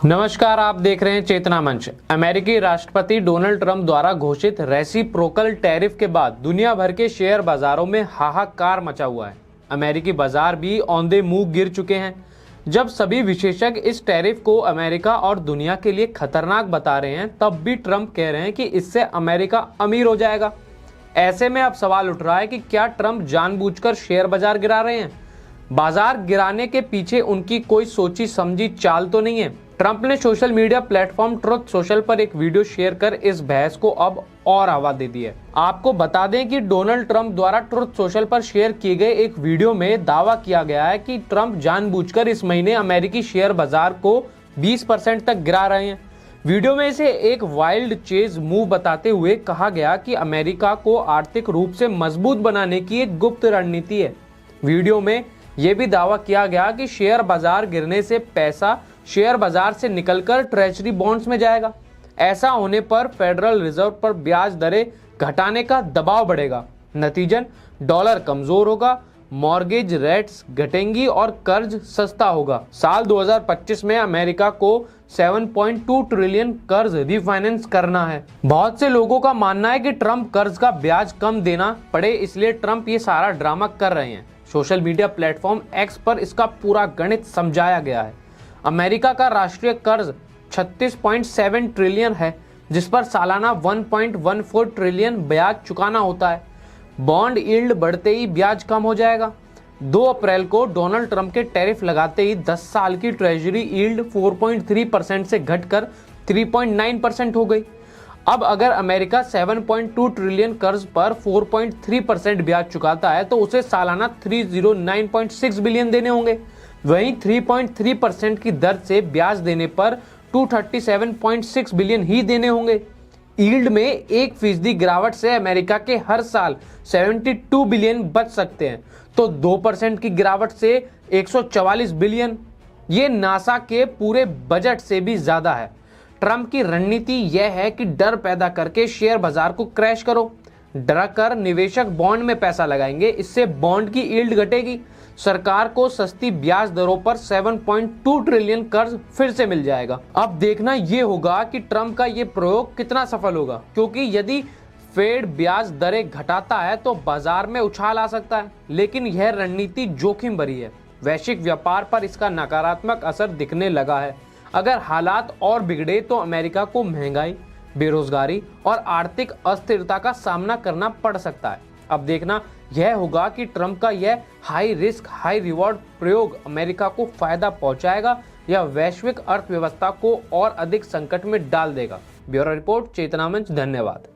नमस्कार, आप देख रहे हैं चेतना मंच। अमेरिकी राष्ट्रपति डोनाल्ड ट्रंप द्वारा घोषित रेसिप्रोकल टैरिफ के बाद दुनिया भर के शेयर बाजारों में हाहाकार मचा हुआ है। अमेरिकी बाजार भी औंधे मुंह गिर चुके हैं। जब सभी विशेषज्ञ इस टैरिफ को अमेरिका और दुनिया के लिए खतरनाक बता रहे हैं, तब भी ट्रंप कह रहे हैं कि इससे अमेरिका अमीर हो जाएगा। ऐसे में अब सवाल उठ रहा है कि क्या ट्रंप जानबूझकर शेयर बाजार गिरा रहे हैं? बाजार गिराने के पीछे उनकी कोई सोची समझी चाल तो नहीं है। ट्रंप ने social media platform truth social पर एक वीडियो शेयर कर इस बहस को अब और हवा दे दी है। आपको बता दें कि डोनाल्ड ट्रंप द्वारा ट्रुथ सोशल पर शेयर किए गए एक वीडियो में दावा किया गया है कि ट्रंप जानबूझकर इस महीने अमेरिकी शेयर बाजार को 20% तक गिरा रहे हैं। वीडियो में इसे एक वाइल्ड चेज मूव बताते हुए कहा गया कि अमेरिका को आर्थिक रूप से मजबूत बनाने की एक गुप्त रणनीति है। वीडियो में यह भी दावा किया गया कि शेयर बाजार गिरने से पैसा शेयर बाजार से निकलकर ट्रेजरी बॉन्ड्स में जाएगा। ऐसा होने पर फेडरल रिजर्व पर ब्याज दरें घटाने का दबाव बढ़ेगा। नतीजन डॉलर कमजोर होगा, मॉर्गेज रेट्स घटेंगी और कर्ज सस्ता होगा। साल 2025 में अमेरिका को 7.2 ट्रिलियन कर्ज रिफाइनेंस करना है। बहुत से लोगों का मानना है कि ट्रंप कर्ज का ब्याज कम देना पड़े, इसलिए ट्रंप ये सारा ड्रामा कर रहे हैं। सोशल मीडिया प्लेटफॉर्म एक्स पर इसका पूरा गणित समझाया गया है। अमेरिका का राष्ट्रीय कर्ज 36.7 ट्रिलियन है, जिस पर सालाना 1.14 ट्रिलियन ब्याज चुकाना होता है। बॉन्ड यील्ड बढ़ते ही ब्याज कम हो जाएगा। 2 अप्रैल को डोनाल्ड ट्रंप के टैरिफ लगाते ही 10 साल की ट्रेजरी यील्ड 4.3% से घटकर 3.9% हो गई। अब अगर अमेरिका 7.2 ट्रिलियन कर्ज पर 4.3% ब्याज चुकाता है तो उसे सालाना 309.6 बिलियन देने होंगे। वहीं 3.3% की दर से ब्याज देने पर 237.6 बिलियन ही देने होंगे। यील्ड में 1% गिरावट से अमेरिका के हर साल 72 बिलियन बच सकते हैं, तो 2% की गिरावट से 144 बिलियन। ये नासा के पूरे बजट से भी ज्यादा है। ट्रंप की रणनीति यह है कि डर पैदा करके शेयर बाजार को क्रैश करो। डरकर निवेशक बॉन्ड में पैसा लगाएंगे, इससे बॉन्ड की यील्ड घटेगी। सरकार को सस्ती ब्याज दरों पर 7.2 ट्रिलियन कर्ज फिर से मिल जाएगा। अब देखना यह होगा कि ट्रंप का यह प्रयोग कितना सफल होगा, क्योंकि यदि फेड ब्याज दरें घटाता है तो बाजार में उछाल आ सकता है, लेकिन यह रणनीति जोखिम भरी है। वैश्विक व्यापार पर इसका नकारात्मक असर दिखने लगा है। अगर हालात और बिगड़े तो अमेरिका को महंगाई, बेरोजगारी और आर्थिक अस्थिरता का सामना करना पड़ सकता है। अब देखना यह होगा कि ट्रंप का यह हाई रिस्क हाई रिवॉर्ड प्रयोग अमेरिका को फायदा पहुंचाएगा या वैश्विक अर्थव्यवस्था को और अधिक संकट में डाल देगा। ब्यूरो रिपोर्ट, चेतना मंच। धन्यवाद।